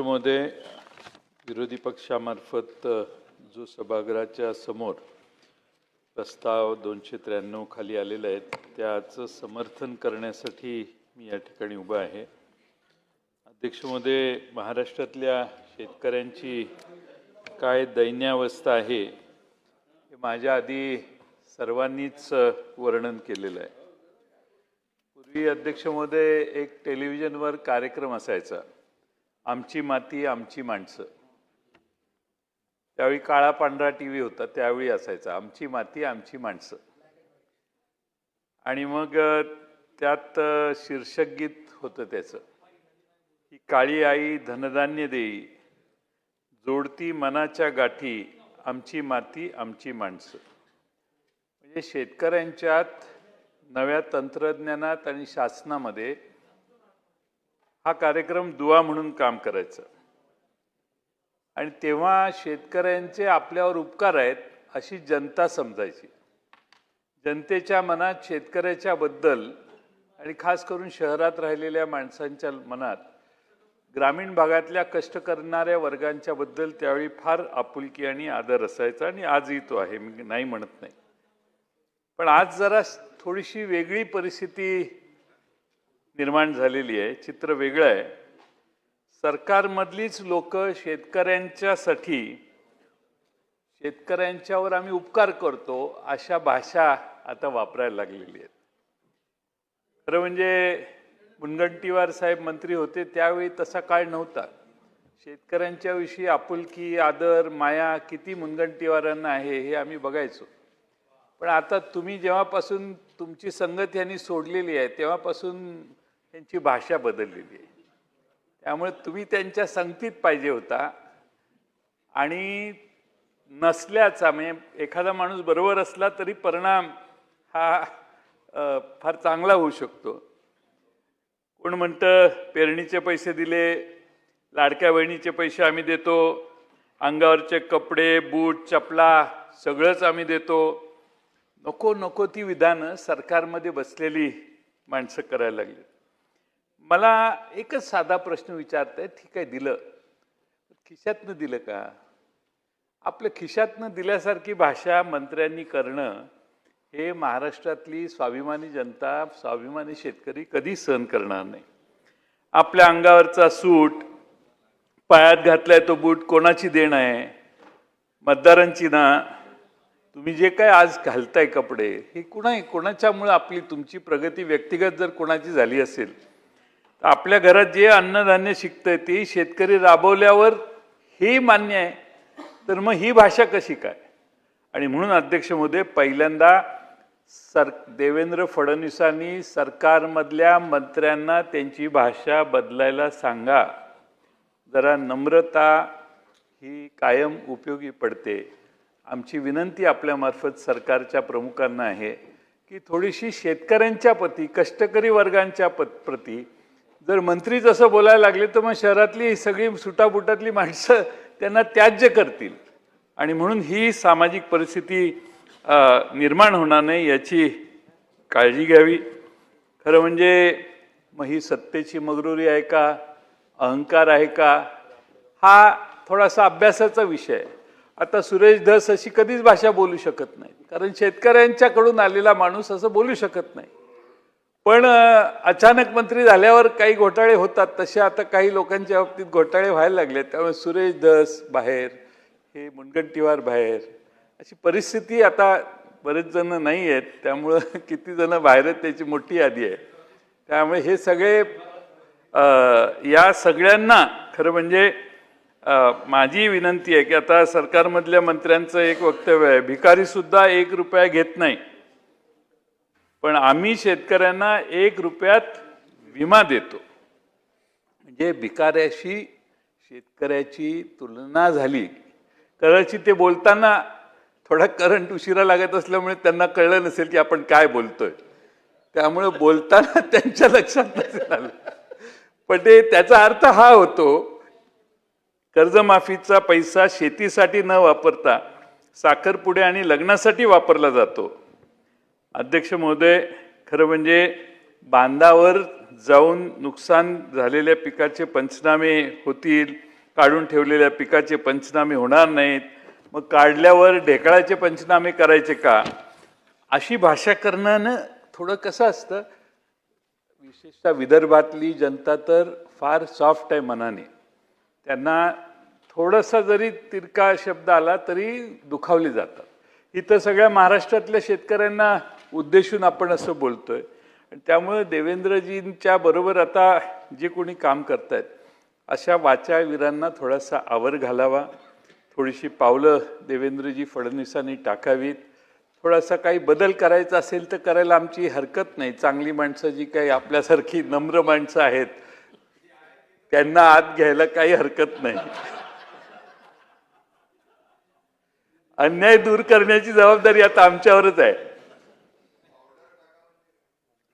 महोदय, विरोधी पक्षामार्फत जो सभागृहाच्या समोर प्रस्ताव 293 खाली आलेला आहे त्याचं समर्थन करण्यासाठी मी या ठिकाणी उभा आहे। अध्यक्ष महोदय, महाराष्ट्रातल्या शेतकऱ्यांची काय दैन्यावस्था आहे हे माझ्या आधी सर्वांनीच वर्णन केलेलं आहे। पूर्वी अध्यक्ष महोदय एक टेलिव्हिजनवर कार्यक्रम असायचा, आमची माती आमची माणसं। त्यावेळी काळा पांढरा टीव्ही होता, त्यावेळी असायचा आमची माती आमची माणसं। आणि मग त्यात शीर्षक गीत होतं त्याचं, ही काळी आई धनधान्य देई, जोडती मनाच्या गाठी, आमची माती आमची माणसं। म्हणजे शेतकऱ्यांच्यात नव्या तंत्रज्ञानात आणि शासनामध्ये हा कार्यक्रम दुवा म्हणून काम करायचा। आणि तेव्हा शेतकऱ्यांचे आपल्यावर उपकार आहेत अशी जनता समजायची। जनतेच्या मनात शेतकऱ्याच्या बद्दल आणि खास करून शहरात राहिलेल्या माणसांच्या मनात ग्रामीण भागातल्या कष्ट करणाऱ्या वर्गांच्या बद्दल त्यावेळी फार आपुलकी आणि आदर असायचा, आणि आजही तो आहे, मी नाही म्हणत नाही। पण आज जरा थोडीशी वेगळी परिस्थिती निर्माण झालेली आहे, चित्र वेगळं आहे। सरकारमधलीच लोक शेतकऱ्यांच्यासाठी शेतकऱ्यांच्यावर आम्ही उपकार करतो अशा भाषा आता वापरायला लागलेली आहेत। खरं म्हणजे मुनगंटीवार साहेब मंत्री होते त्यावेळी तसा काळ नव्हता। शेतकऱ्यांच्या विषयी आपुलकी आदर माया किती मुनगंटीवारांना आहे हे आम्ही बघायचो। पण आता तुम्ही जेव्हापासून तुमची संगत यांनी सोडलेली आहे तेव्हापासून त्यांची भाषा बदललेली आहे। त्यामुळे तुम्ही त्यांच्या संगतीत पाहिजे होता, आणि नसल्याचा म्हणजे एखादा माणूस बरोबर असला तरी परिणाम हा फार चांगला होऊ शकतो। कोण म्हणतं पेरणीचे पैसे दिले, लाडक्या बहिणीचे पैसे आम्ही देतो, अंगावरचे कपडे बूट चपला सगळंच आम्ही देतो। नको नको ती विधानं सरकारमध्ये बसलेली माणसं करायला लागली। मला एकच साधा प्रश्न विचारताय, ठीक आहे दिलं, खिशातनं दिलं का? आपल्या खिशातनं दिल्यासारखी भाषा मंत्र्यांनी करणं हे महाराष्ट्रातली स्वाभिमानी जनता स्वाभिमानी शेतकरी कधी सहन करणार नाही। आपल्या अंगावरचा सूट पायात घातलाय तो बूट कोणाची देण आहे? मतदारांची ना। तुम्ही जे काय आज घालताय कपडे हे कोणाच्यामुळे आपली तुमची प्रगती व्यक्तिगत जर कोणाची झाली असेल तर आपल्या घरात जे अन्नधान्य शिकतंय ते शेतकरी राबवल्यावर हे मान्य आहे, तर मग ही भाषा कशी काय? आणि म्हणून अध्यक्ष महोदय, पहिल्यांदा देवेंद्र फडणवीसांनी सरकारमधल्या मंत्र्यांना त्यांची भाषा बदलायला सांगा। जरा नम्रता ही कायम उपयोगी पडते। आमची विनंती आपल्यामार्फत सरकारच्या प्रमुखांना आहे की थोडीशी शेतकऱ्यांच्या प्रती कष्टकरी वर्गांच्या प्रती जर मंत्री जसं बोलायला लागले तर मग शहरातली सगळी सुटाबुटातली माणसं त्यांना त्याज्य करतील, आणि म्हणून ही सामाजिक परिस्थिती निर्माण होणार नाही याची काळजी घ्यावी। खरं म्हणजे मग ही सत्तेची मगरुरी आहे का, अहंकार आहे का, हा थोडासा अभ्यासाचा विषय आहे। आता सुरेश धस अशी कधीच भाषा बोलू शकत नाही, कारण शेतकऱ्यांच्याकडून आलेला माणूस असं बोलू शकत नाही। पण अचानक मंत्री झाल्यावर काही घोटाळे होतात, तसे आता काही लोकांच्या बाबतीत घोटाळे व्हायला लागले। त्यामुळे सुरेश धस बाहेर, हे मुनगंटीवार बाहेर, अशी परिस्थिती आता बरेच जण नाही आहेत, त्यामुळं किती जण बाहेर आहेत त्याची मोठी यादी आहे। त्यामुळे हे सगळे या सगळ्यांना खरं म्हणजे माझी विनंती आहे की आता सरकारमधल्या मंत्र्यांचं एक वक्तव्य आहे, भिकारी सुद्धा 1 रुपया घेत नाही, पण आम्ही शेतकऱ्यांना 1 रुपयात विमा देतो। म्हणजे भिकाऱ्याशी शेतकऱ्याची तुलना झाली। कदाचित ते बोलताना थोडा करंट उशिरा लागत असल्यामुळे त्यांना कळलं नसेल की आपण काय बोलतोय, त्यामुळे बोलताना त्यांच्या लक्षात नसेल आलं। पण त्याचा अर्थ हा होतो, कर्जमाफीचा पैसा शेतीसाठी न वापरता साखरपुडे आणि लग्नासाठी वापरला जातो। अध्यक्ष महोदय, खरं म्हणजे बांधावर जाऊन नुकसान झालेल्या पिकाचे पंचनामे होतील, काढून ठेवलेल्या पिकाचे पंचनामे होणार नाहीत, मग काढल्यावर ढेकळाचे पंचनामे करायचे का, अशी भाषा करणं थोडं कसं असतं. विशेषतः विदर्भातली जनता तर फार सॉफ्ट आहे मनाने, त्यांना थोडासा जरी तिरका शब्द आला तरी दुखावले जातात. इथं सगळ्या महाराष्ट्रातल्या शेतकऱ्यांना उद्देशून आपण असं बोलतोय. आणि त्यामुळे देवेंद्रजींच्या बरोबर आता जे कोणी काम करतायत अशा वाचाळवीरांना थोडासा आवर घालावा, थोडीशी पावलं देवेंद्रजी फडणवीसांनी टाकावीत. थोडासा काही बदल करायचा असेल तर करायला आमची हरकत नाही. चांगली माणसं जी काही आपल्यासारखी नम्र माणसं आहेत त्यांना आत घ्यायला काही हरकत नाही. अन्याय दूर करण्याची जबाबदारी आता आमच्यावरच आहे.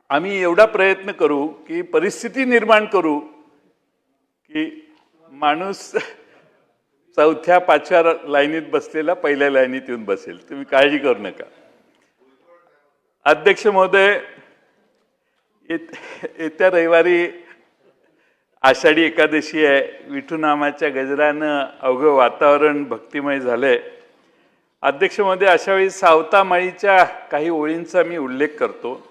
आम्ही एवढा प्रयत्न करू की परिस्थिती निर्माण करू की माणूस चौथ्या पाचव्या लाईनीत बसलेला पहिल्या लाईनीत येऊन बसेल. तुम्ही काळजी करू नका. अध्यक्ष महोदय, येत्या रविवारी आषाढी एकादशी आहे. विठू नामाच्या गजरानं अवघं वातावरण भक्तिमय झालंय. अध्यक्ष महोदय, अशा वेळी सावता माळीच्या काही ओळींचा मी उल्लेख करतो.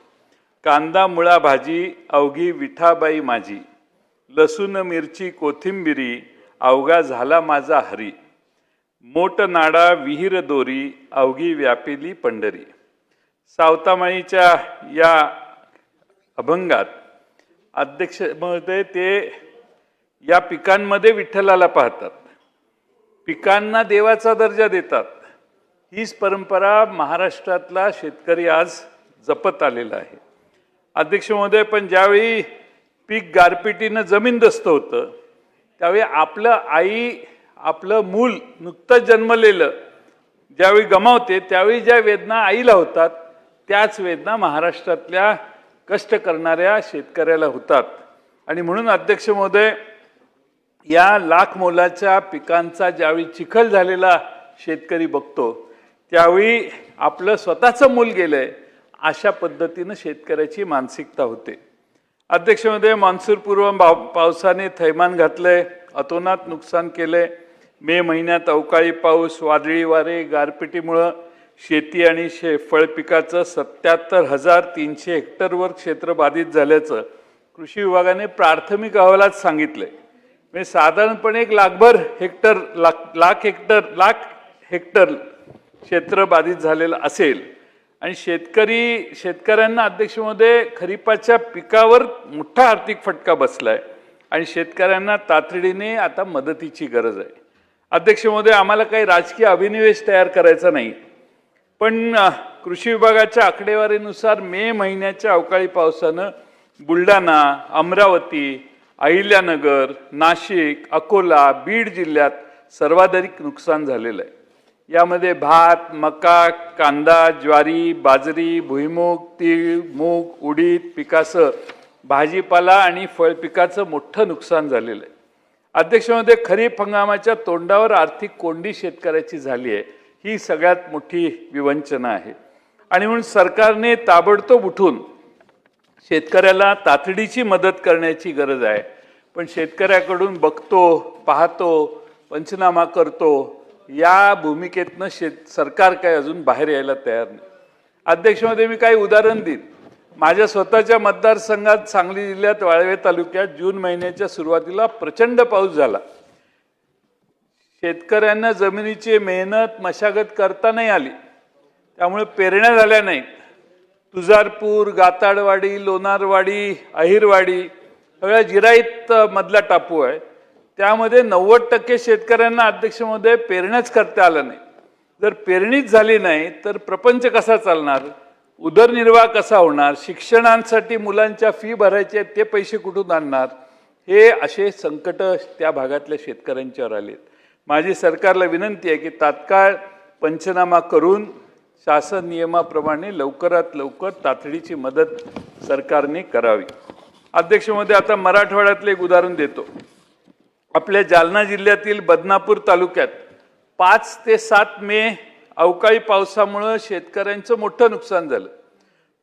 कांदा मुळा भाजी अवघी विठाबाई माझी, लसूण मिरची कोथिंबिरी अवघा झाला माझा हरी, मोठ नाडा विहीर दोरी अवघी व्यापिली पंढरी. सावतामाईच्या या अभंगात अध्यक्ष महोदय ते या पिकांमध्ये विठ्ठलाला पाहतात, पिकांना देवाचा दर्जा देतात. हीच परंपरा महाराष्ट्रातला शेतकरी आज जपत आलेला आहे. अध्यक्ष महोदय, पण ज्यावेळी पीक गारपिटीनं जमीनदस्त होतं त्यावेळी आपलं मूल नुकतंच जन्मलेलं ज्यावेळी गमावते त्यावेळी ज्या वेदना आईला होतात त्याच वेदना महाराष्ट्रातल्या कष्ट करणाऱ्या शेतकऱ्याला होतात. आणि म्हणून अध्यक्ष महोदय, या लाख मोलाच्या पिकांचा ज्यावेळी चिखल झालेला शेतकरी बघतो त्यावेळी आपलं स्वतःचं मूल गेलंय अशा पद्धतीनं शेतकऱ्याची मानसिकता होते. अध्यक्ष महोदय, मान्सूनपूर्व पावसाने थैमान घातलंय, अतोनात नुकसान केलंय. मे महिन्यात अवकाळी पाऊस, वादळी वारे, गारपिटीमुळं शेती आणि फळपिकाचं 77,300 हेक्टरवर क्षेत्र बाधित झाल्याचं कृषी विभागाने प्राथमिक अहवालात सांगितलंय. म्हणजे साधारणपणे एक लाख हेक्टर क्षेत्र बाधित झालेलं असेल. आणि शेतकऱ्यांना अध्यक्ष महोदय खरीपाच्या पिकावर मोठा आर्थिक फटका बसलाय आणि शेतकऱ्यांना तातडीने आता मदतीची गरज आहे. अध्यक्ष महोदय, आम्हाला काही राजकीय अभिनिवेश तयार करायचा नाही, पण कृषी विभागाच्या आकडेवारीनुसार मे महिन्याच्या अवकाळी पावसानं बुलढाणा, अमरावती, अहिल्यानगर, नाशिक, अकोला, बीड जिल्ह्यात सर्वाधिक नुकसान झालेलं आहे. यामध्ये भात, मका, कांदा, ज्वारी, बाजरी, भुईमूग, तीळ, मूग, उडीद पिकासह भाजीपाला आणि फळ पिकाचं मोठं नुकसान झालेलं आहे. अध्यक्ष महोदय, खरीप हंगामाच्या तोंडावर आर्थिक कोंडी शेतकऱ्याची झाली आहे. ही सगळ्यात मोठी विवंचना आहे. आणि म्हणून सरकारने ताबडतोब उठून शेतकऱ्याला तातडीची मदत करण्याची गरज आहे. पण शेतकऱ्याकडून बघतो, पाहतो, पंचनामा करतो या भूमिकेतनं सरकार काय अजून बाहेर यायला तयार नाही. अध्यक्ष महोदय, मी काही उदाहरण देईन. माझ्या स्वतःच्या मतदारसंघात सांगली जिल्ह्यात वाळवे तालुक्यात जून महिन्याच्या सुरुवातीला प्रचंड पाऊस झाला. शेतकऱ्यांना जमिनीची मेहनत मशागत करता नाही आली, त्यामुळे पेरण्या झाल्या नाहीत. तुळजापूर, गाताडवाडी, लोणारवाडी, अहिरवाडी सगळ्या जिराईत मधला टापू आहे. त्यामध्ये 90% शेतकऱ्यांना अध्यक्ष महोदय पेरण्याच करता आलं नाही. जर पेरणीच झाली नाही तर प्रपंच कसा चालणार, उदरनिर्वाह कसा होणार, शिक्षणांसाठी मुलांच्या फी भरायचे आहेत ते पैसे कुठून आणणार, हे असे संकट त्या भागातल्या शेतकऱ्यांच्यावर आलेत. माझी सरकारला विनंती आहे की तात्काळ पंचनामा करून शासन नियमाप्रमाणे लवकरात लवकर तातडीची मदत सरकारने करावी. अध्यक्ष महोदय, आता मराठवाड्यातले एक उदाहरण देतो. आपल्या जालना जिल्ह्यातील बदनापूर तालुक्यात 5 ते 7 मे अवकाळी पावसामुळे शेतकऱ्यांचं मोठं नुकसान झालं.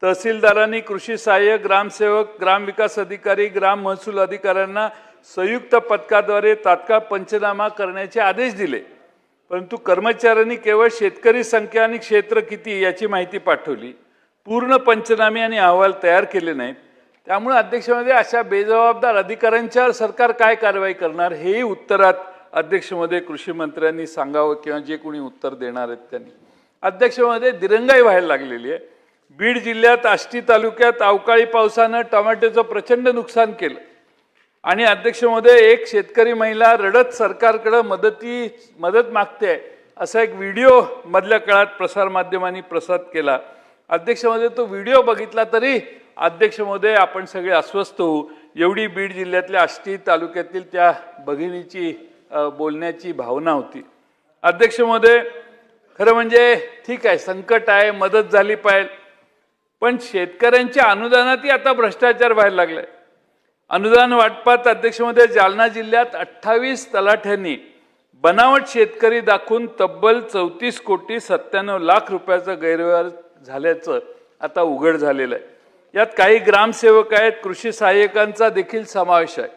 तहसीलदारांनी कृषी सहाय्यक, ग्रामसेवक, ग्रामविकास अधिकारी, ग्राम महसूल अधिकाऱ्यांना संयुक्त पथकाद्वारे तात्काळ पंचनामा करण्याचे आदेश दिले, परंतु कर्मचाऱ्यांनी केवळ शेतकरी संख्या आणि क्षेत्र किती याची माहिती पाठवली. पूर्ण पंचनामे आणि अहवाल तयार केले नाहीत. त्यामुळे अध्यक्ष महोदय, अशा बेजबाबदार अधिकाऱ्यांच्यावर सरकार काय कारवाई करणार हेही उत्तरात अध्यक्ष महोदय कृषी मंत्र्यांनी सांगावं, किंवा जे कोणी उत्तर देणार आहेत त्यांनी. अध्यक्ष महोदय, दिरंगाई व्हायला लागलेली आहे. बीड जिल्ह्यात आष्टी तालुक्यात अवकाळी पावसानं टोमॅटोचं प्रचंड नुकसान केलं आणि अध्यक्ष महोदय, एक शेतकरी महिला रडत सरकारकडे मदत मागते असा एक व्हिडिओ मधल्या काळात प्रसारमाध्यमांनी प्रसारित केला. अध्यक्ष महोदय, तो व्हिडिओ बघितला तरी अध्यक्ष महोदय आपण सगळे अस्वस्थ होऊ, एवढी बीड जिल्ह्यातल्या आष्टी तालुक्यातील त्या भगिनीची बोलण्याची भावना होती. अध्यक्ष महोदय, खरं म्हणजे ठीक आहे, संकट आहे, मदत झाली पाहिजे, पण शेतकऱ्यांच्या अनुदानातही आता भ्रष्टाचार व्हायला लागलाय. अनुदान वाटपात अध्यक्ष महोदय, जालना जिल्ह्यात 28 तलाठ्यांनी बनावट शेतकरी दाखवून तब्बल 34 कोटी 97 लाख रुपयाचा गैरव्यवहार झाल्याचं आता उघड झालेलं आहे. यात काही ग्रामसेवक आहेत, कृषी सहाय्यकांचा देखील समावेश आहे.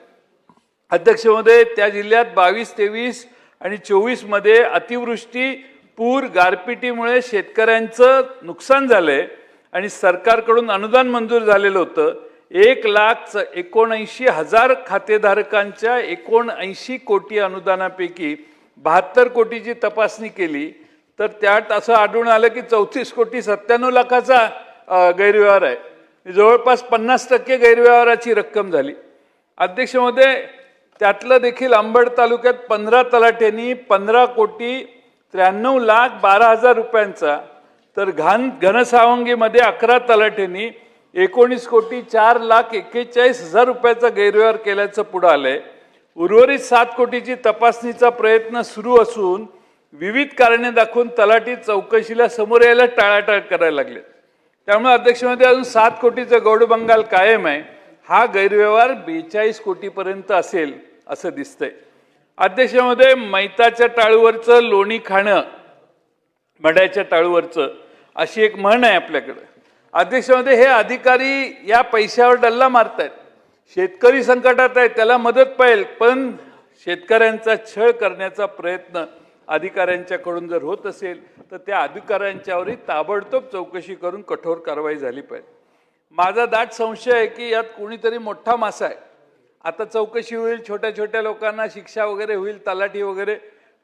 अध्यक्ष महोदय, त्या जिल्ह्यात 22, 23 आणि 24 मध्ये अतिवृष्टी, पूर, गारपिटीमुळे शेतकऱ्यांचं नुकसान झालंय आणि सरकारकडून अनुदान मंजूर झालेलं होतं. 1,79,000 खातेधारकांच्या 79 कोटी अनुदानापैकी 72 कोटीची तपासणी केली तर त्यात असं आढळून आलं की 34 कोटी 97 लाखाचा गैरव्यवहार आहे. जवळपास 50% गैरव्यवहाराची रक्कम झाली. अध्यक्ष महोदय, त्यातलं देखील अंबड तालुक्यात 15 तलाठ्यांनी 15 कोटी 93 लाख 12,000 रुपयांचा, तर घनसावंगीमध्ये 11 तलाठ्यांनी 19 कोटी 4 लाख 41,000 रुपयाचा गैरव्यवहार केल्याचं पुढे आलंय. उर्वरित 7 कोटीची तपासणीचा प्रयत्न सुरू असून विविध कारणे दाखवून तलाठी चौकशीला समोर यायला टाळाटाळ करायला लागले. त्यामुळे अध्यक्ष महोदय, अजून 7 कोटीचं गौडबंगाल कायम आहे. हा गैरव्यवहार 42 कोटीपर्यंत असेल असं दिसतंय. अध्यक्ष महोदय, मैताच्या टाळूवरचं लोणी खाणं मड्याच्या टाळूवरचं अशी एक म्हण आहे आपल्याकडे. अध्यक्ष महोदय, हे अधिकारी या पैशावर डल्ला मारतायत. शेतकरी संकटात आहे, त्याला मदत पाहिजे, पण शेतकऱ्यांचा छळ करण्याचा प्रयत्न अधिकाऱ्यांच्याकडून जर होत असेल तर त्या अधिकाऱ्यांच्यावरही ताबडतोब चौकशी करून कठोर कारवाई झाली पाहिजे. माझा दाट संशय आहे की यात कोणीतरी मोठा मासा आहे. आता चौकशी होईल, छोट्या छोट्या लोकांना शिक्षा वगैरे होईल, तलाठी वगैरे,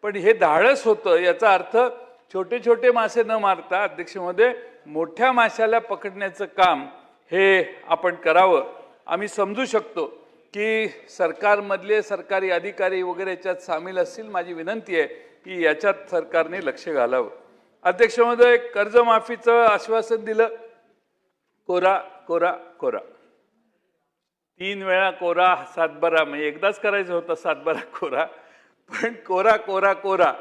पण हे धाडस होतं. याचा अर्थ छोटे छोटे मासे न मारता अध्यक्ष महोदय, मोठ्या माशाला पकडण्याचं काम हे आपण करावं. आम्ही समजू शकतो की सरकारमधले सरकारी अधिकारी वगैरे याच्यात सामील असतील. माझी विनंती आहे की याच्यात सरकारने लक्ष घालावं. अध्यक्ष महोदय, कर्जमाफीचं आश्वासन दिलं, कोरा कोरा कोरा, 3 वेळा कोरा सातबारा, म्हणजे एकदाच करायचं होतं सातबारा कोरा, पण कोरा कोरा कोरा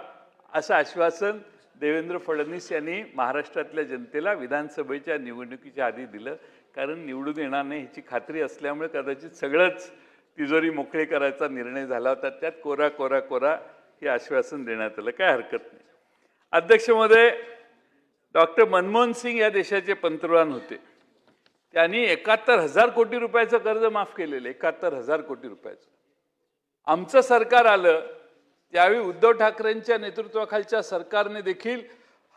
असं आश्वासन देवेंद्र फडणवीस यांनी महाराष्ट्रातल्या जनतेला विधानसभेच्या निवडणुकीच्या आधी दिलं. कारण निवडून येणार नाही ह्याची खात्री असल्यामुळे कदाचित सगळंच तिजोरी मोकळी करायचा निर्णय झाला होता. त्यात कोरा कोरा कोरा हे आश्वासन देण्यात आलं, काय हरकत नाही. अध्यक्ष महोदय, डॉक्टर मनमोहन सिंग या देशाचे पंतप्रधान होते. त्यांनी 71,000 कोटी रुपयाचं कर्ज माफ केलेलं, 71,000 कोटी रुपयाचं. आमचं सरकार आलं त्यावेळी उद्धव ठाकरेंच्या नेतृत्वाखालच्या सरकारने देखील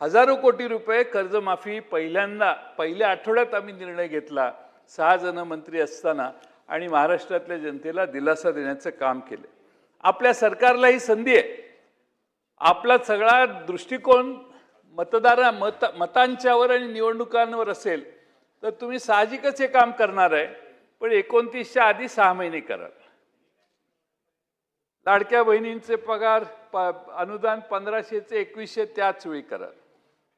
हजारो कोटी रुपये कर्जमाफी पहिल्या आठवड्यात आम्ही निर्णय घेतला 6 जण मंत्री असताना आणि महाराष्ट्रातल्या जनतेला दिलासा देण्याचं काम केलं. आपल्या सरकारला ही संधी आहे. आपला सगळा दृष्टिकोन मतांच्यावर आणि निवडणुकांवर असेल तर तुम्ही साहजिकच हे काम करणार आहे, पण 29च्या आधी 6 महिने करा. लाडक्या बहिणींचे पगार अनुदान 1500चे 2100 त्याच वेळी करा.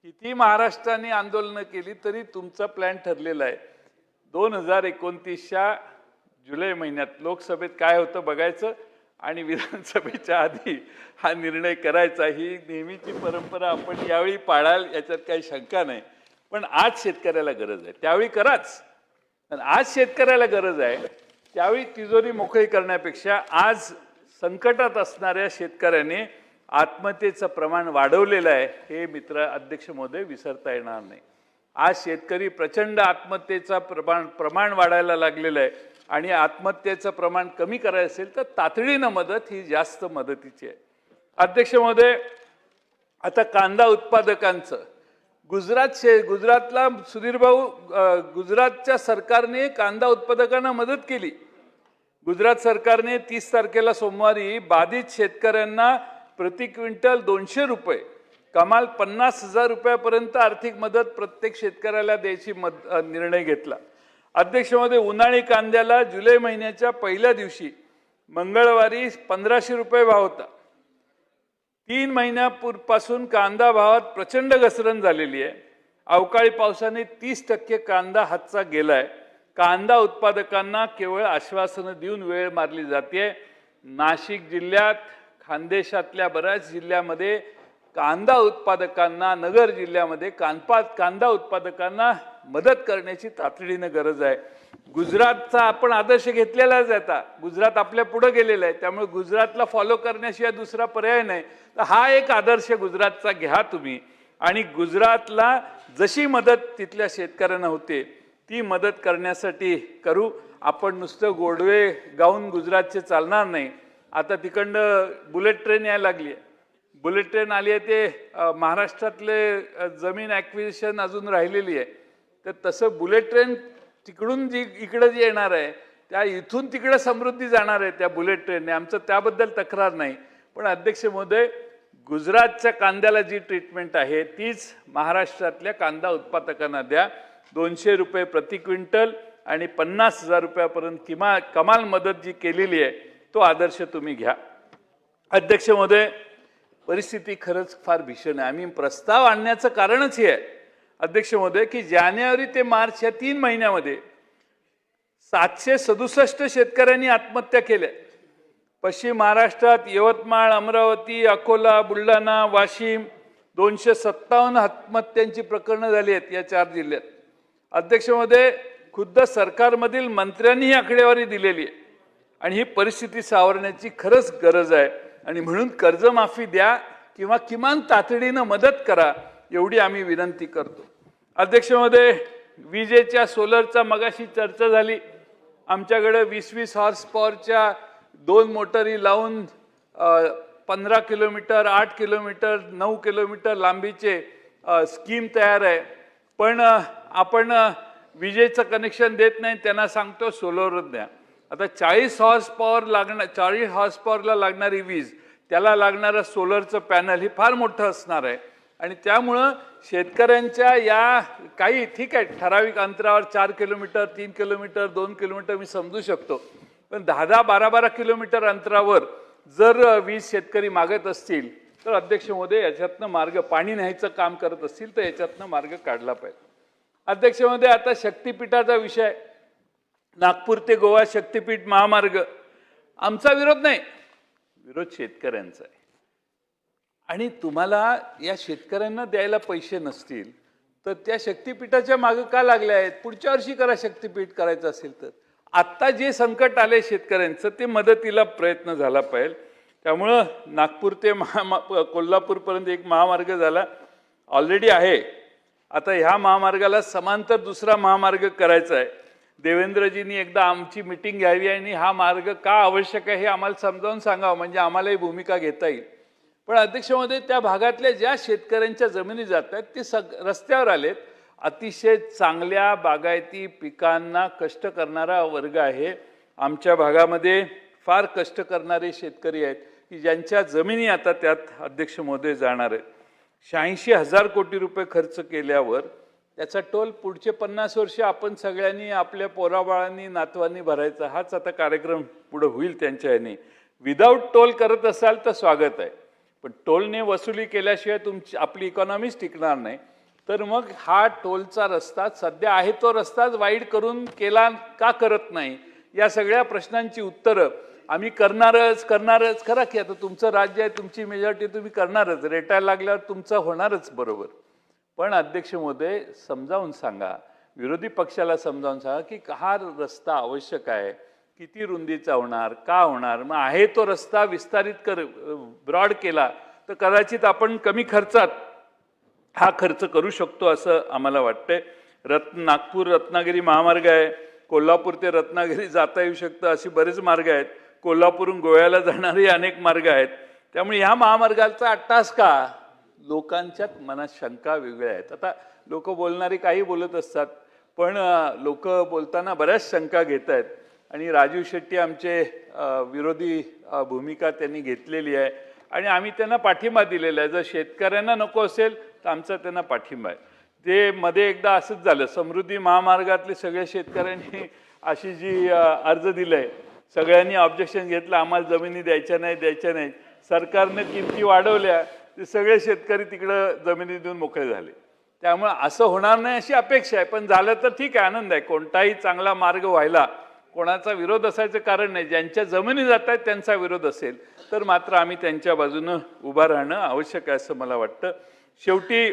किती महाराष्ट्राने आंदोलनं केली तरी तुमचा प्लॅन ठरलेला आहे. 2029च्या जुलै महिन्यात लोकसभेत काय होतं बघायचं आणि विधानसभेच्या आधी हा निर्णय करायचा. ही नेहमीची परंपरा आपण यावेळी पाळाल याच्यात काही शंका नाही. पण आज शेतकऱ्याला गरज आहे त्यावेळी कराच. पण आज शेतकऱ्याला गरज आहे त्यावेळी तिजोरी मोकळी करण्यापेक्षा आज संकटात असणाऱ्या शेतकऱ्याने आत्महत्येचं प्रमाण वाढवलेलं आहे हे मित्र अध्यक्ष महोदय विसरता येणार नाही. आज शेतकरी प्रचंड आत्महत्येचा प्रमाण वाढायला लागलेलं आहे आणि आत्महत्येचं प्रमाण कमी करायचं असेल तर तातडीनं मदत ही जास्त मदतीची आहे. अध्यक्ष महोदय, आता कांदा उत्पादकांचं गुजरातला सुधीर भाऊ, गुजरातच्या सरकारने कांदा उत्पादकांना मदत केली. गुजरात सरकारने 30 तारखेला सोमवारी बाधित शेतकऱ्यांना प्रति क्विंटल 200 रुपये, कमाल 50,000 रुपयापर्यंत आर्थिक मदत प्रत्येक शेतकऱ्याला द्यायची निर्णय घेतला. अध्यक्ष महोदय, उन्हाळी कांद्याला जुलै महिन्याच्या पहिल्या दिवशी मंगळवारी 1500 रुपये भाव होता. 3 महिन्यापासून कांदा भावात प्रचंड घसरण झालेली आहे. अवकाळी पावसाने 30% कांदा हातचा गेलाय. कांदा उत्पादकांना केवळ आश्वासनं देऊन वेळ मारली जाते. नाशिक जिल्ह्यात, खानदेशातल्या बऱ्याच जिल्ह्यामध्ये कांदा उत्पादकांना, नगर जिल्ह्यामध्ये कांदा उत्पादकांना मदत करण्याची तातडीनं गरज आहे. गुजरातचा आपण आदर्श घेतलेलाच आहे. आता गुजरात आपल्या पुढे गेलेला आहे, त्यामुळे गुजरातला फॉलो करण्याशिवाय दुसरा पर्याय नाही. तर हा एक आदर्श गुजरातचा घ्या तुम्ही, आणि गुजरातला जशी मदत तिथल्या शेतकऱ्यांना होते ती मदत करण्यासाठी करू. आपण नुसतं गोडवे गाऊन गुजरातचे चालणार नाही. आता तिकडं बुलेट ट्रेन यायला लागली आहे. बुलेट ट्रेन आली आहे, ते महाराष्ट्रातले जमीन ॲक्विजिशन अजून राहिलेली आहे. तर तसं बुलेट ट्रेन तिकडून इकडं जी येणार आहे, त्या इथून तिकडं समृद्धी जाणार आहे त्या बुलेट ट्रेनने. आमचं त्याबद्दल तक्रार नाही. पण अध्यक्ष महोदय, गुजरातच्या कांद्याला जी ट्रीटमेंट आहे तीच महाराष्ट्रातल्या कांदा उत्पादकांना द्या. 200 रुपये प्रति क्विंटल आणि 50,000 रुपयापर्यंत कमाल मदत जी केलेली आहे तो आदर्श तुम्ही घ्या. अध्यक्ष महोदय, परिस्थिती खरंच फार भीषण आहे. आम्ही प्रस्ताव आणण्याचं कारणच हे आहे अध्यक्ष महोदय की जानेवारी ते मार्च या 3 महिन्यामध्ये 767 शेतकऱ्यांनी आत्महत्या केल्या. पश्चिम महाराष्ट्रात यवतमाळ, अमरावती, अकोला, बुलढाणा, वाशिम 257 आत्महत्यांची प्रकरणं झाली आहेत या 4 जिल्ह्यात. अध्यक्ष महोदय, खुद्द सरकारमधील मंत्र्यांनी ही आकडेवारी दिलेली आहे आणि ही परिस्थिती सावरण्याची खरंच गरज आहे. आणि म्हणून कर्जमाफी द्या किंवा किमान तातडीनं मदत करा, एवढी आम्ही विनंती करतो. अध्यक्ष महोदय, विजेच्या सोलरचा मगाशी चर्चा झाली. आमच्याकडे 20-20 हॉर्स पॉवरच्या 2 मोटरी लावून 15 किलोमीटर, 8 किलोमीटर, 9 किलोमीटर लांबीचे स्कीम तयार आहे. पण आपण विजेचं कनेक्शन देत नाही, त्यांना सांगतो सोलरच द्या. आता 40 हॉर्स पॉवरला लागणारी वीज, त्याला लागणारं सोलरचं पॅनल हे फार मोठं असणार आहे. आणि त्यामुळं शेतकऱ्यांच्या या काही ठीक आहे ठराविक अंतरावर 4 किलोमीटर, 3 किलोमीटर, 2 किलोमीटर मी समजू शकतो. पण 10-10, 12-12 किलोमीटर अंतरावर जर वीज शेतकरी मागत असतील तर अध्यक्ष महोदय याच्यातनं मार्ग, पाणी न्यायचं काम करत असतील तर याच्यातनं मार्ग काढला पाहिजे. अध्यक्ष महोदय, आता शक्तिपीठाचा विषय, नागपूर ते गोवा शक्तिपीठ महामार्ग, आमचा विरोध नाही, विरोध शेतकऱ्यांचा आहे. आणि तुम्हाला या शेतकऱ्यांना द्यायला पैसे नसतील तर त्या शक्तिपीठाच्या मागे का लागले आहेत? पुढच्या वर्षी करा शक्तिपीठ करायचं असेल तर. आत्ता जे संकट आले शेतकऱ्यांचं ते मदतीला प्रयत्न झाला पाहिजे. त्यामुळं नागपूर ते कोल्हापूरपर्यंत एक महामार्ग झाला ऑलरेडी आहे. आता ह्या महामार्गाला समांतर दुसरा महामार्ग करायचा आहे. देवेंद्रजींनी एकदा आमची मीटिंग घ्यावी आणि हा मार्ग का आवश्यक आहे हे आम्हाला समजावून सांगावं, म्हणजे आम्हालाही भूमिका घेता येईल. पण अध्यक्ष महोदय, त्या भागातल्या ज्या शेतकऱ्यांच्या जमिनी जात आहेत ते रस्त्यावर आलेत. अतिशय चांगल्या बागायती पिकांना कष्ट करणारा वर्ग आहे. आमच्या भागामध्ये फार कष्ट करणारे शेतकरी आहेत की ज्यांच्या जमिनी आता त्यात अध्यक्ष महोदय जाणार आहेत. 86,000 कोटी रुपये खर्च केल्यावर त्याचा टोल पुढचे 50 वर्ष आपण सगळ्यांनी आपल्या पोराबाळांनी नातवांनी भरायचा. हाच आता कार्यक्रम पुढे होईल त्यांच्या ह्याने. विदाऊट टोल करत असाल तर स्वागत आहे, पण टोलने वसुली केल्याशिवाय आपली इकॉनॉमीच टिकणार नाही. तर मग हा टोलचा रस्ता सध्या आहे तो रस्ताच वाईड करून केला का करत नाही, या सगळ्या प्रश्नांची उत्तरं आम्ही करणारच. खरं की आता तुमचं राज्य आहे, तुमची मेजॉरिटी, तुम्ही करणारच. रेटायला लागल्यावर तुमचं होणारच बरोबर. पण अध्यक्ष महोदय, समजावून सांगा, विरोधी पक्षाला समजावून सांगा की हा रस्ता आवश्यक आहे, किती रुंदीचा होणार, का होणार. मग आहे तो रस्ता विस्तारित ब्रॉड केला तर कदाचित आपण कमी खर्चात हा खर्च करू शकतो असं आम्हाला वाटतंय. नागपूर रत्नागिरी महामार्ग आहे, कोल्हापूर ते रत्नागिरी जाता येऊ शकतं, अशी बरेच मार्ग आहेत. कोल्हापूरहून गोव्याला जाणारे अनेक मार्ग आहेत. त्यामुळे ह्या महामार्गाचा अट्टास का? लोकांच्या मनात शंका वेगळ्या आहेत. आता लोक बोलणारे काही बोलत असतात, पण लोक बोलताना बऱ्याच शंका घेत आहेत. आणि राजीव शेट्टी आमचे विरोधी भूमिका त्यांनी घेतलेली आहे आणि आम्ही त्यांना पाठिंबा दिलेला आहे. जर शेतकऱ्यांना नको असेल तर आमचा त्यांना पाठिंबा आहे. ते मध्ये एकदा असंच झालं, समृद्धी महामार्गातले सगळ्या शेतकऱ्यांनी अशी जी अर्ज दिलाय, सगळ्यांनी ऑब्जेक्शन घेतलं, आम्हाला जमिनी द्यायच्या नाही. सरकारने किमती वाढवल्या, ते सगळे शेतकरी तिकडं जमिनी देऊन मोकळे झाले. त्यामुळे असं होणार नाही अशी अपेक्षा आहे. पण झालं तर ठीक आहे, आनंद आहे. कोणताही चांगला मार्ग व्हायला कोणाचा विरोध असायचं कारण नाही. ज्यांच्या जमिनी जात आहेत त्यांचा विरोध असेल तर मात्र आम्ही त्यांच्या बाजूनं उभा राहणं आवश्यक आहे असं मला वाटतं. शेवटी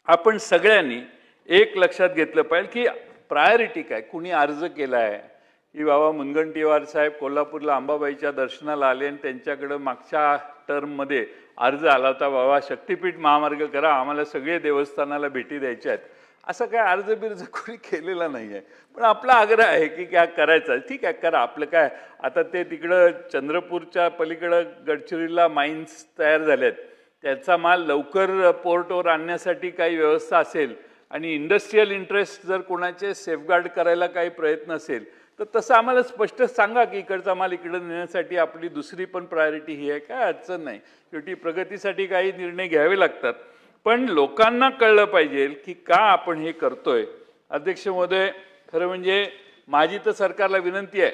आपण सगळ्यांनी एक लक्षात घेतलं पाहिजे की प्रायोरिटी काय. कुणी अर्ज केला आहे की बाबा मुनगंटीवार साहेब कोल्हापूरला अंबाबाईच्या दर्शनाला आले आणि त्यांच्याकडं मागच्या टर्ममध्ये अर्ज आला होता, बाबा शक्तिपीठ महामार्ग करा, आम्हाला सगळे देवस्थानाला भेटी द्यायच्या आहेत. असं काय अर्ज बिर्ज कोणी केलेला नाही आहे. पण आपला आग्रह आहे की काय करायचं, ठीक आहे करा. आपलं काय आता ते तिकडं चंद्रपूरच्या पलीकडं गडचिरोलीला माइन्स तयार झाल्यात, त्याचा माल लवकर पोर्टवर आणण्यासाठी काही व्यवस्था असेल आणि इंडस्ट्रीयल इंटरेस्ट जर कोणाचे सेफगार्ड करायला काही प्रयत्न असेल तर तसं आम्हाला स्पष्ट सांगा की इकडचा माल इकडं नेण्यासाठी आपली दुसरी पण प्रायोरिटी ही आहे. काय अडचण नाही. शेवटी प्रगतीसाठी काही निर्णय घ्यावे लागतात, पण लोकांना कळलं पाहिजे की का आपण हे करतोय. अध्यक्ष महोदय, खरं म्हणजे माझी तर सरकारला विनंती आहे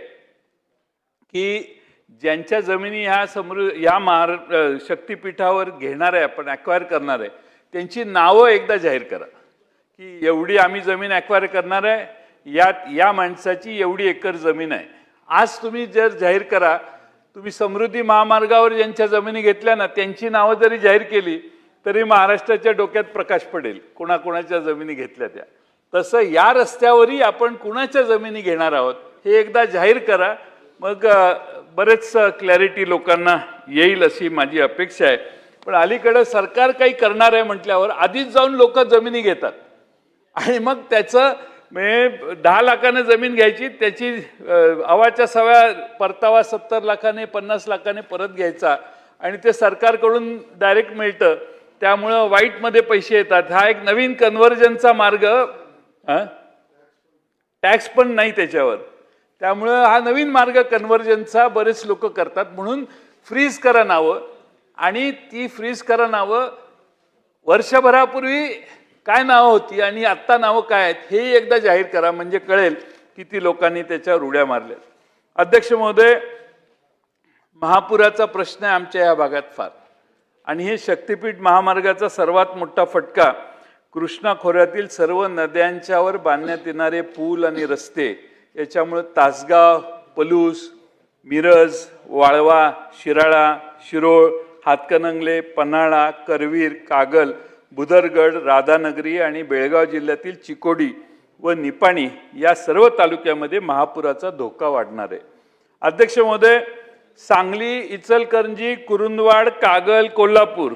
की ज्यांच्या जमिनी ह्या शक्तिपीठावर घेणार आहे, आपण ॲक्वायर करणार आहे, त्यांची नावं एकदा जाहीर करा की एवढी आम्ही जमीन ॲक्वायर करणार आहे, या माणसाची एवढी एकर जमीन आहे. आज तुम्ही जर जाहीर करा, तुम्ही समृद्धी महामार्गावर ज्यांच्या जमिनी घेतल्या ना त्यांची नावं जरी जाहीर केली तरी महाराष्ट्राच्या डोक्यात प्रकाश पडेल कोणाकोणाच्या जमिनी घेतल्या त्या. तसं या रस्त्यावरही आपण कुणाच्या जमिनी घेणार आहोत हे एकदा जाहीर करा, मग बरेच क्लॅरिटी लोकांना येईल अशी माझी अपेक्षा आहे. पण अलीकडे सरकार काही करणार आहे म्हटल्यावर आधीच जाऊन लोक जमिनी घेतात आणि मग त्याचं 10 लाखाने जमीन घ्यायची, त्याची अवाच्या सव्या परतावा 70 लाखाने 50 लाखाने परत घ्यायचा आणि ते सरकारकडून डायरेक्ट मिळतं. त्यामुळं वाईटमध्ये पैसे येतात. हा एक नवीन कन्व्हर्जनचा मार्ग, टॅक्स पण नाही त्याच्यावर. त्यामुळं हा नवीन मार्ग कन्व्हर्जनचा बरेच लोक करतात. म्हणून फ्रीज करा नावं, आणि ती फ्रीज करा नावं वर्षभरापूर्वी काय नावं होती आणि आत्ता नावं काय आहेत हे एकदा जाहीर करा, म्हणजे कळेल किती लोकांनी त्याच्यावर उड्या मारल्या. अध्यक्ष महोदय, महापुराचा प्रश्न आहे आमच्या या भागात फार, आणि हे शक्तिपीठ महामार्गाचा सर्वात मोठा फटका कृष्णा खोऱ्यातील सर्व नद्यांच्यावर बांधण्यात येणारे पूल आणि रस्ते याच्यामुळे तासगाव, पलूस, मिरज, वाळवा, शिराळा, शिरोळ, हातकणंगले, पन्हाळा, करवीर, कागल, बुदरगड, राधानगरी आणि बेळगाव जिल्ह्यातील चिकोडी व निपाणी या सर्व तालुक्यामध्ये महापुराचा धोका वाढणार आहे. अध्यक्ष महोदय, सांगली, इचलकरंजी, कुरुंदवाड, कागल, कोल्हापूर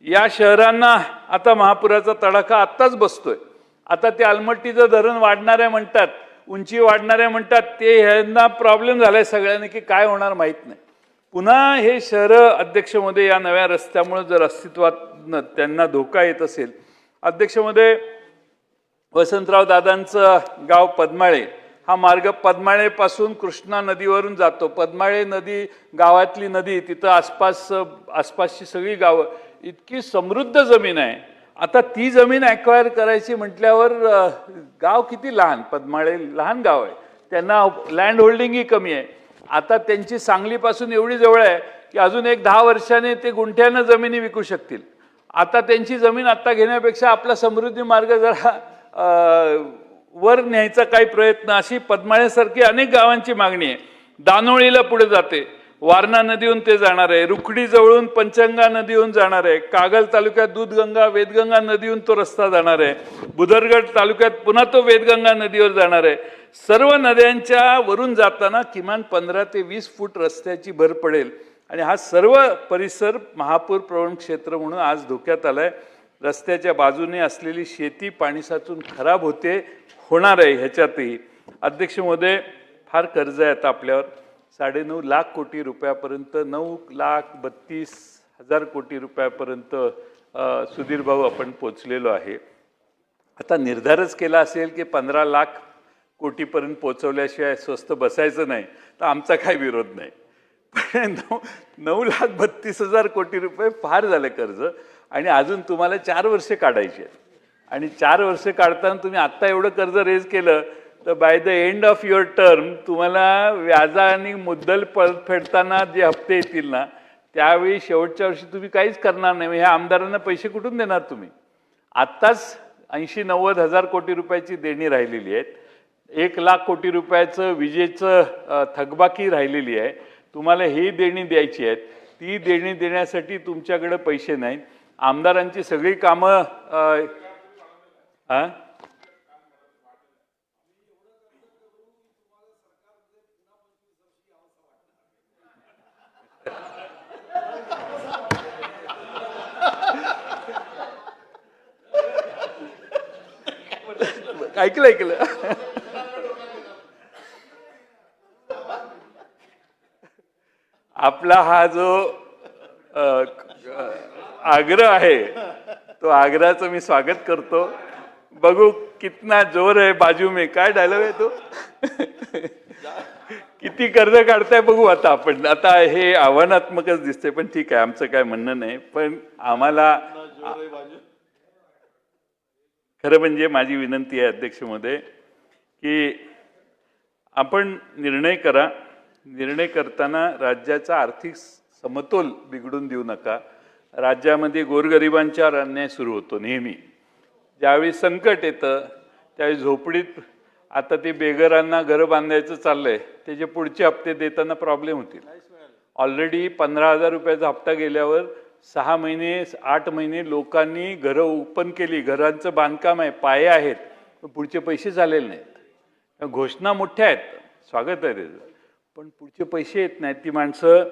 या शहरांना आता महापुराचा तडाखा आत्ताच बसतोय. आता ते आलमट्टीचं धरण वाढणार आहे म्हणतात, उंची वाढणार आहे म्हणतात, ते ह्यांना प्रॉब्लेम झालाय सगळ्यांनी की काय होणार माहीत नाही. पुन्हा हे शहरं अध्यक्ष महोदय या नव्या रस्त्यामुळे जर अस्तित्वात त्यांना धोका येत असेल. अध्यक्ष महोदय, वसंतराव दादांचं गाव पद्माळे, हा मार्ग पद्माळेपासून कृष्णा नदीवरून जातो. पद्माळे नदी गावातली नदी, तिथं आसपासची सगळी गावं, इतकी समृद्ध जमीन आहे. आता ती जमीन ॲक्वायर करायची म्हटल्यावर गाव किती लहान, पद्माळे लहान गाव आहे, त्यांना लँड होल्डिंगही कमी आहे. आता त्यांची सांगलीपासून एवढी जवळ आहे की अजून एक 10 वर्षाने ते गुंठ्यानं जमिनी विकू शकतील. आता त्यांची जमीन आत्ता घेण्यापेक्षा आपला समृद्धी मार्ग जरा वर न्यायचा काही प्रयत्न, अशी पद्माळेसारखी अनेक गावांची मागणी आहे. दानोळीला पुढे जाते, वारणा नदीहून ते जाणार आहे, रुखडी जवळून पंचगंगा नदीहून जाणार आहे, कागल तालुक्यात दूधगंगा वेदगंगा नदीहून तो रस्ता जाणार आहे, बुदरगड तालुक्यात पुन्हा तो वेदगंगा नदीवर जाणार आहे. सर्व नद्यांच्या वरून जाताना किमान 15 ते 20 फूट रस्त्याची भर पडेल आणि हा सर्व परिसर महापूर प्रवण क्षेत्र म्हणून आज धोक्यात आलाय. रस्त्याच्या बाजूने असलेली शेती पाणी साचून खराब होणार आहे. ह्याच्यातही अध्यक्ष महोदय फार कर्ज आहे आता आपल्यावर 9.5 लाख कोटी रुपयापर्यंत 9,32,000 कोटी रुपयापर्यंत सुधीर भाऊ आपण पोचलेलो आहे. आता निर्धारच केला असेल की 15 लाख कोटीपर्यंत पोचवल्याशिवाय स्वस्त बसायचं नाही, तर आमचा काही विरोध नाही. पण 9,32,000 कोटी रुपये फार झाले कर्ज, आणि अजून तुम्हाला 4 वर्षे काढायची आहेत. आणि 4 वर्षे काढताना तुम्ही आत्ता एवढं कर्ज रेज केलं तर by the end of your term तुम्हाला व्याजा आणि मुद्दल परत फेडताना जे हप्ते येतील ना, त्यावेळी शेवटच्या वर्षी तुम्ही काहीच करणार नाही. ह्या आमदारांना पैसे कुठून देणार तुम्ही? आत्ताच 80-90 कोटी रुपयाची देणी राहिलेली आहेत. 1 लाख कोटी रुपयाचं विजेचं थकबाकी राहिलेली आहे. तुम्हाला ही देणी द्यायची आहेत. ती देणी देण्यासाठी तुमच्याकडे पैसे नाहीत. आमदारांची सगळी कामं ऐकलं आपला हा जो आग्रह आहे तो आग्रहाचं मी स्वागत करतो. बघू कितना जोर आहे बाजू में, काय डायलॉग आहे तो? किती कर्ज काढताय बघू आता आपण. आता हे आव्हानात्मकच दिसते, पण ठीक आहे, आमचं काय म्हणणं नाही. पण आम्हाला खरं म्हणजे माझी विनंती आहे अध्यक्ष महोदय की आपण निर्णय करा. निर्णय करताना राज्याचा आर्थिक समतोल बिघडून देऊ नका. राज्यामध्ये गोरगरिबांच्यावर अन्याय सुरू होतो नेहमी. ज्यावेळी संकट येतं त्यावेळी झोपडीत आता ते बेघरांना घरं बांधायचं चाललंय, त्याचे पुढचे हप्ते देताना प्रॉब्लेम होतील. ऑलरेडी 15,000 रुपयाचा हप्ता गेल्यावर 6 महिने 8 महिने लोकांनी घरं ओपन केली, घरांचं बांधकाम आहे, पाये आहेत, पुढचे पैसे झालेले नाहीत. घोषणा मोठ्या आहेत, स्वागत आहे त्याचं, पण पुढचे पैसे येत नाहीत. ती माणसं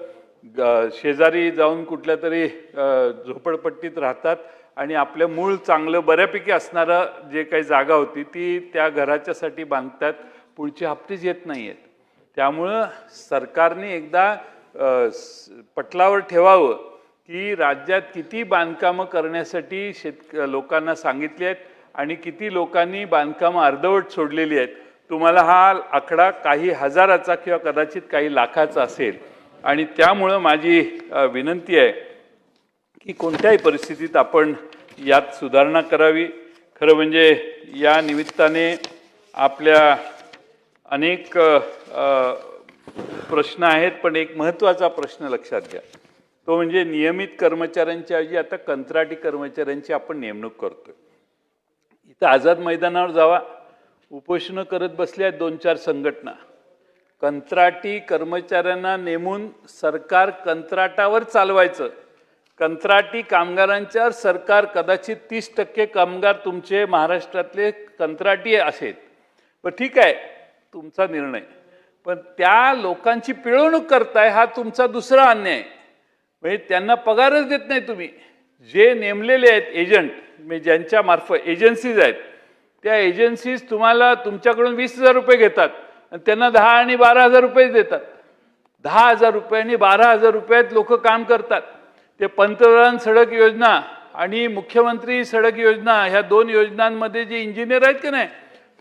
शेजारी जाऊन कुठल्या तरी झोपडपट्टीत राहतात आणि आपल्या मूळ चांगलं बऱ्यापैकी असणारं जे काही जागा होती ती त्या घराच्यासाठी बांधतात, पुढचे हप्तेच येत नाही आहेत. त्यामुळं सरकारने एकदा पटलावर ठेवावं की राज्यात किती बांधकामं करण्यासाठी लोकांना सांगितले आहेत आणि किती लोकांनी बांधकामं अर्धवट सोडलेली आहेत. तुम्हाला हा आकडा काही हजाराचा किंवा कदाचित काही लाखाचा असेल. आणि त्यामुळं माझी विनंती आहे की कोणत्याही परिस्थितीत आपण यात सुधारणा करावी. खरं म्हणजे या निमित्ताने आपल्या अनेक प्रश्न आहेत, पण एक महत्त्वाचा प्रश्न लक्षात घ्या, तो म्हणजे नियमित कर्मचाऱ्यांच्या ऐवजी आता कंत्राटी कर्मचाऱ्यांची आपण नेमणूक करतोय. इथं आझाद मैदानावर जावा, उपोषणं करत बसल्या 2-4 संघटना. कंत्राटी कर्मचाऱ्यांना नेमून सरकार कंत्राटावर चालवायचं. कंत्राटी कामगारांच्यावर सरकार कदाचित 30% कामगार तुमचे महाराष्ट्रातले कंत्राटी असेल, पण ठीक आहे तुमचा निर्णय, पण त्या लोकांची पिळवणूक करताय हा तुमचा दुसरा अन्याय. म्हणजे त्यांना पगारच देत नाही तुम्ही. जे नेमलेले आहेत एजंट, म्हणजे ज्यांच्या मार्फत एजन्सीज आहेत, त्या एजन्सीज तुम्हाला तुमच्याकडून 20,000 रुपये घेतात आणि त्यांना 10 आणि 12,000 रुपये देतात. 10,000 रुपये आणि 12,000 रुपयात लोक काम करतात. ते पंतप्रधान सडक योजना आणि मुख्यमंत्री सडक योजना ह्या 2 योजनांमध्ये जे इंजिनियर आहेत की नाही,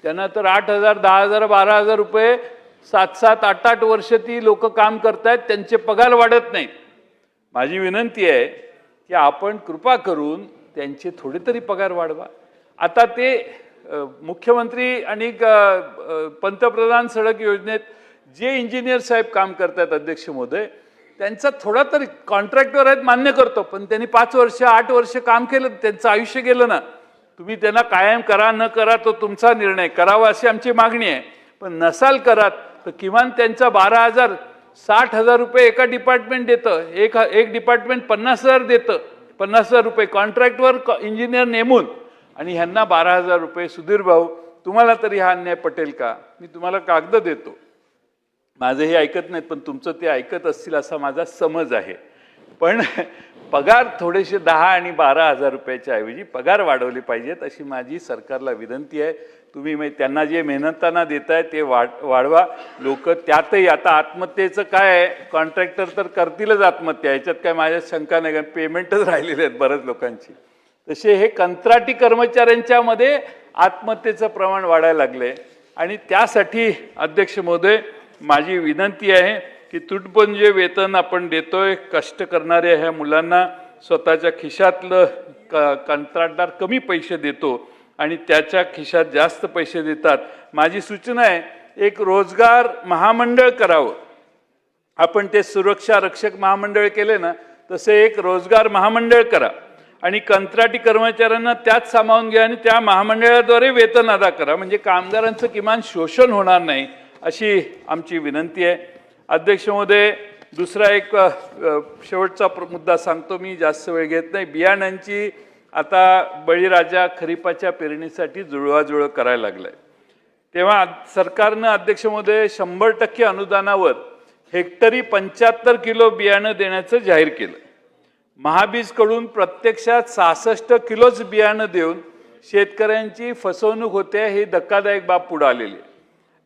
त्यांना तर 8,000, 10,000, 12,000 रुपये 7-7, 8-8 वर्ष ती लोक काम करतायत, त्यांचे पगार वाढत नाहीत. माझी विनंती आहे की आपण कृपा करून त्यांचे थोडे तरी पगार वाढवा. आता ते मुख्यमंत्री आणि पंतप्रधान सडक योजनेत जे इंजिनियर साहेब काम करतात अध्यक्ष महोदय, त्यांचा थोडा तरी कॉन्ट्रॅक्टवर आहेत मान्य करतो, पण त्यांनी 5 वर्ष 8 वर्ष काम केलं, त्यांचं आयुष्य गेलं ना. तुम्ही त्यांना कायम करा न करा तो तुमचा निर्णय, करावा अशी आमची मागणी आहे. पण नसाल करत तर किमान त्यांचा 12,000 60,000 रुपये एका डिपार्टमेंट देतं, एक डिपार्टमेंट 50,000 देतं. 50,000 रुपये कॉन्ट्रॅक्टवर इंजिनियर नेमून आणि ह्यांना 12,000 रुपये. सुधीर भाऊ, तुम्हाला तरी हा अन्याय पटेल का? मी तुम्हाला कागद देतो, माझं हे ऐकत नाहीत पण तुमचं ते ऐकत असतील असा माझा समज आहे. पण पगार थोडेसे 10 आणि 12 हजार रुपयाच्या ऐवजी पगार वाढवले पाहिजेत अशी माझी सरकारला विनंती आहे. तुम्ही त्यांना जे मेहनताना देताय ते वाढवा. लोक त्यातही आता आत्महत्येचं काय आहे, कॉन्ट्रॅक्टर तर करतीलच आत्महत्या, याच्यात काय माझ्या शंका नाही, कारण पेमेंटच राहिलेले आहेत बऱ्याच लोकांची. तसे हे कंत्राटी कर्मचाऱ्यांच्या मध्ये आत्महत्येचं प्रमाण वाढायला लागले. आणि त्यासाठी अध्यक्ष महोदय माझी विनंती आहे की तुटपुंजे वेतन आपण देतोय, कष्ट करणाऱ्या ह्या मुलांना स्वतःच्या खिशातलं कंत्राटदार कमी पैसे देतो आणि त्याच्या खिशात जास्त पैसे देतात. माझी सूचना आहे, एक रोजगार महामंडळ करावं. आपण ते सुरक्षा रक्षक महामंडळ केले ना, तसे एक रोजगार महामंडळ करा आणि कंत्राटी कर्मचाऱ्यांना त्यात सामावून घ्या आणि त्या महामंडळाद्वारे वेतन अदा करा, म्हणजे कामगारांचं किमान शोषण होणार नाही अशी आमची विनंती आहे. अध्यक्ष महोदय, दुसरा एक शेवटचा मुद्दा सांगतो, मी जास्त वेळ घेत नाही. बियाण्यांची आता बळीराजा खरीपाच्या पेरणीसाठी जुळवाजुळव करायला लागलाय, तेव्हा सरकारनं अध्यक्ष महोदय 100% अनुदानावर हेक्टरी 75 किलो बियाणं देण्याचं जाहीर केलं. महाबीजकडून प्रत्यक्षात 66 किलोच बियाणं देऊन शेतकऱ्यांची फसवणूक होते, ही धक्कादायक बाब पुढे आलेली आहे.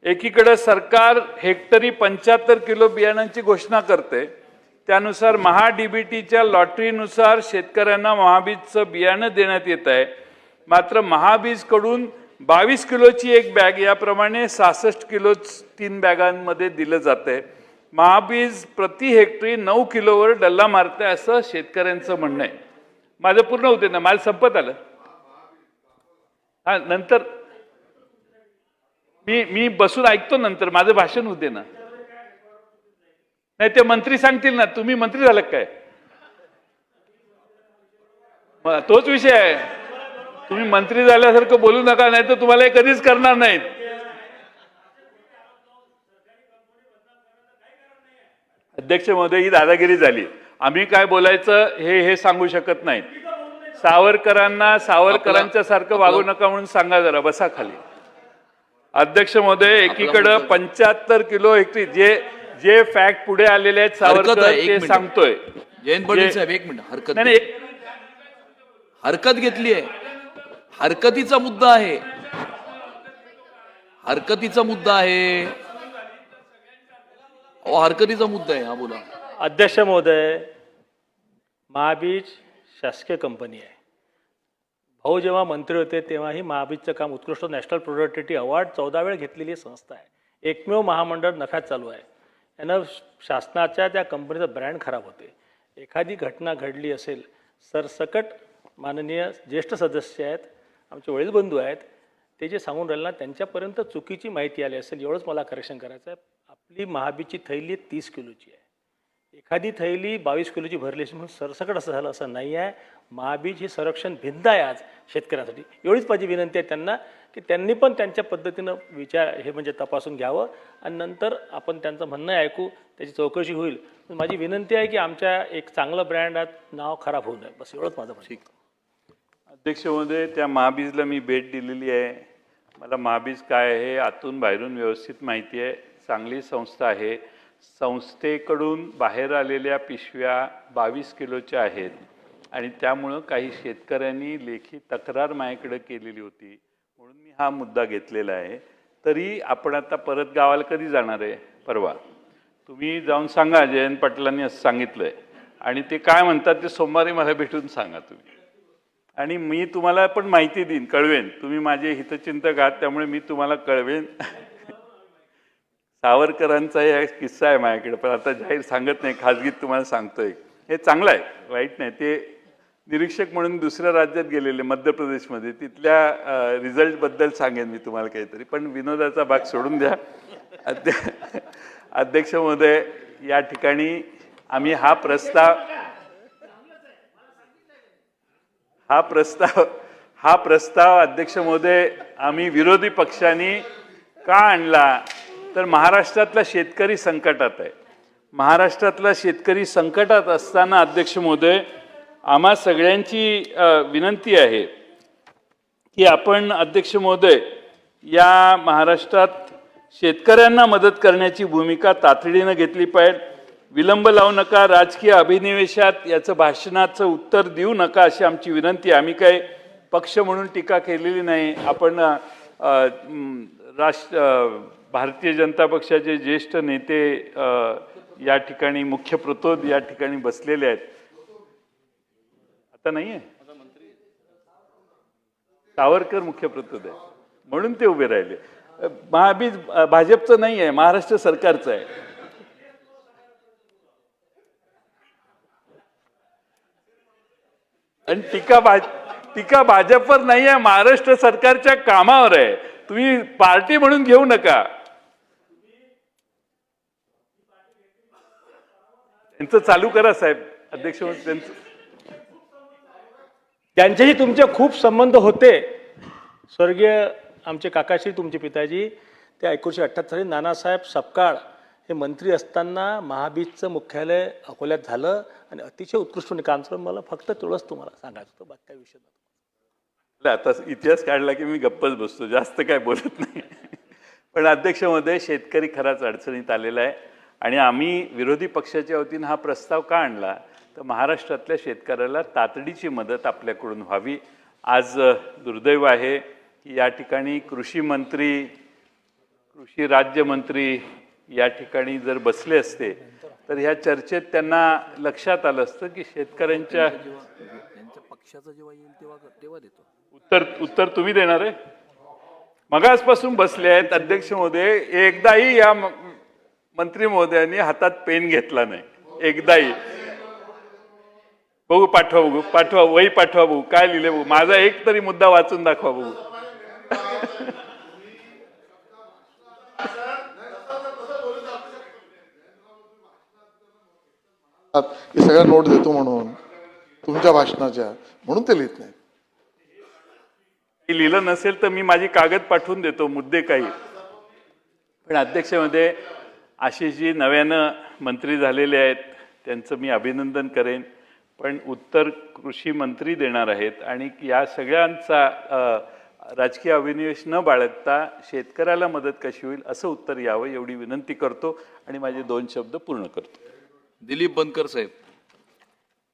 एकीकडे सरकार हेक्टरी 75 किलो बियाणांची घोषणा करते, त्यानुसार महाडीबीटीच्या लॉटरीनुसार शेतकऱ्यांना महाबीजचं बियाणं देण्यात येत आहे. मात्र महाबीजकडून 22 किलोची एक बॅग याप्रमाणे 66 किलो 3 बॅगांमध्ये दिलं जाते. महाबीज प्रति हेक्टरी 9 किलोवर डल्ला मारते असं शेतकऱ्यांचं म्हणणं आहे. माझं पूर्ण होते ना, मला संपत आलं. हा, नंतर मी बसून ऐकतो, नंतर माझं भाषण होते ना. नाही, ते मंत्री सांगतील ना. तुम्ही मंत्री झालं काय? तोच विषय आहे. तुम्ही मंत्री झाल्यासारखं बोलू नका, नाही तर तुम्हाला हे कधीच करणार नाहीत. अध्यक्ष महोदय, ही दादागिरी झाली. आम्ही काय बोलायचं हे सांगू शकत नाहीत. सावरकरांच्या सारखं वागू नका म्हणून सांगा जरा. बसा खाली. अध्यक्ष महोदय, एकीकडे 75 किलो हेक्टरी जे फॅक्ट पुढे आलेले आहेत सावरकर ते सांगतोय. जयंत पाटील साहेब, एक मिनिट. हरकत घेतली आहे. हरकतीचा मुद्दा आहे. हरकतीचा मुद्दा आहे. हरकतीचा मुद्दा आहे. हा, बोला. अध्यक्ष महोदय, महाबीज शासकीय कंपनी आहे. भाऊ जेव्हा मंत्री होते तेव्हाही महाबीजचं काम उत्कृष्ट नॅशनल प्रोडक्टिव्हिटी अवॉर्ड 14 वेळ घेतलेली संस्था आहे. एकमेव महामंडळ नफ्यात चालू आहे. यानं शासनाच्या त्या कंपनीचं ब्रँड खराब होते. एखादी घटना घडली असेल, सरसकट माननीय ज्येष्ठ सदस्य आहेत, आमचे वडील बंधू आहेत, ते जे सांगून राहिले ना, त्यांच्यापर्यंत चुकीची माहिती आली असेल, एवढंच मला करेक्शन करायचं आहे. आपली महाबीजची थैली 30 किलोची आहे. एखादी थैली 22 किलोची भरली असेल म्हणून सरसकट असं झालं असं नाही आहे. महाबीज ही संरक्षण भिंत आहे आज शेतकऱ्यांसाठी. एवढीच माझी विनंती आहे त्यांना की त्यांनी पण त्यांच्या पद्धतीनं हे म्हणजे तपासून घ्यावं आणि नंतर आपण त्यांचं म्हणणं ऐकू, त्याची चौकशी होईल. माझी विनंती आहे की आमच्या एक चांगलं ब्रँड नाव खराब होऊ नये. बस एवढंच माझं म्हणणं. अध्यक्ष महोदय, त्या महाबीजला मी भेट दिलेली आहे. मला महाबीज काय आहे आतून बाहेरून व्यवस्थित माहिती आहे. चांगली संस्था आहे. संस्थेकडून बाहेर आलेल्या पिशव्या 22 किलोच्या आहेत आणि त्यामुळं काही शेतकऱ्यांनी लेखी तक्रार माझ्याकडे केलेली होती, म्हणून मी हा मुद्दा घेतलेला आहे. तरी आपण आता परत गावाला कधी जाणार आहे? परवा. तुम्ही जाऊन सांगा जयंत पाटलांनी असं सांगितलं आहे आणि ते काय म्हणतात ते सोमवारी मला भेटून सांगा तुम्ही. आणि मी तुम्हाला पण माहिती देईन, कळवेन. तुम्ही माझे हितचिंतक आहात, त्यामुळे मी तुम्हाला कळवेन. सावरकरांचा एक किस्सा आहे माझ्याकडे, पण आता जाहीर सांगत नाही, खाजगीत तुम्हाला सांगतोय. हे चांगलं आहे, वाईट नाही. ते निरीक्षक म्हणून दुसऱ्या राज्यात गेलेले, मध्य प्रदेशमध्ये, तिथल्या रिझल्टबद्दल सांगेन मी तुम्हाला काहीतरी. पण विनोदाचा भाग सोडून द्या. अध्यक्ष महोदय, या ठिकाणी आम्ही हा प्रस्ताव अध्यक्ष महोदय आम्ही विरोधी पक्षांनी का आणला, तर महाराष्ट्रातला शेतकरी संकटात आहे. महाराष्ट्रातला शेतकरी संकटात असताना अध्यक्ष महोदय आम्हा सगळ्यांची विनंती आहे की आपण अध्यक्ष महोदय या महाराष्ट्रात शेतकऱ्यांना मदत करण्याची भूमिका तातडीनं घेतली पाहिजे. विलंब लावू नका, राजकीय अभिनिवेशात याचं भाषणाचं उत्तर देऊ नका अशी आमची विनंती आहे. आम्ही काही पक्ष म्हणून टीका केलेली नाही. आपण भारतीय जनता पक्षाचे ज्येष्ठ नेते या ठिकाणी मुख्य प्रतोद या ठिकाणी बसलेले आहेत. आता नाहीये सावरकर मुख्य प्रतोद आहे म्हणून ते उभे राहिले. महाबीज भाजपचं नाही आहे, महाराष्ट्र सरकारचं आहे. आणि टीका भाजपवर नाही आहे, महाराष्ट्र सरकारच्या कामावर आहे. तुम्ही पार्टी म्हणून घेऊ नका. त्यांचं चालू करा साहेब, अध्यक्ष त्यांचं. त्यांच्याशी तुमचे खूप संबंध होते. स्वर्गीय आमचे काकाश्री तुमचे पिताजी ते 1978 साली नानासाहेब सपकाळ हे मंत्री असताना महाबीजचं मुख्यालय अकोल्यात झालं आणि अतिशय उत्कृष्ट काम करून मला फक्त तेवढंच तुम्हाला सांगायचं होतं, बाकी काय विषय नाही. आता इतिहास काढला की मी गप्पच बसतो, जास्त काय बोलत नाही. पण अध्यक्ष महोदय, शेतकरी खराच अडचणीत आलेला आहे आणि आम्ही विरोधी पक्षाच्या वतीनं हा प्रस्ताव का आणला तर महाराष्ट्रातल्या शेतकऱ्याला तातडीची मदत आपल्याकडून व्हावी. आज दुर्दैव आहे की या ठिकाणी कृषी मंत्री, कृषी राज्यमंत्री या ठिकाणी जर बसले असते तर ह्या चर्चेत त्यांना लक्षात आलं असतं की शेतकऱ्यांच्या पक्षाचा जेव्हा येईल तेव्हा देतो उत्तर तुम्ही देणार आहे. मगासपासून बसले आहेत अध्यक्ष महोदय, एकदाही या मंत्री महोदयांनी हातात पेन घेतला नाही, एकदाही. बघू, पाठवा वही पाठवा बघू काय लिहिले बघू. माझा एक तरी मुद्दा वाचून दाखवा बघू. की सगळ्या नोट देतो म्हणून तुमच्या भाषणाच्या, म्हणून ते लिहित नाही. लिहिलं नसेल तर मी माझी कागद पाठवून देतो, मुद्दे काही. पण अध्यक्षमध्ये आशिषजी नव्यानं मंत्री झालेले आहेत, त्यांचं मी अभिनंदन करेन. पण उत्तर कृषी मंत्री देणार आहेत आणि या सगळ्यांचा राजकीय अभिनिवेश न बाळगता शेतकऱ्याला मदत कशी होईल असं उत्तर यावं एवढी विनंती करतो आणि माझे 2 शब्द पूर्ण करतो. दिलीप बनकर साहेब.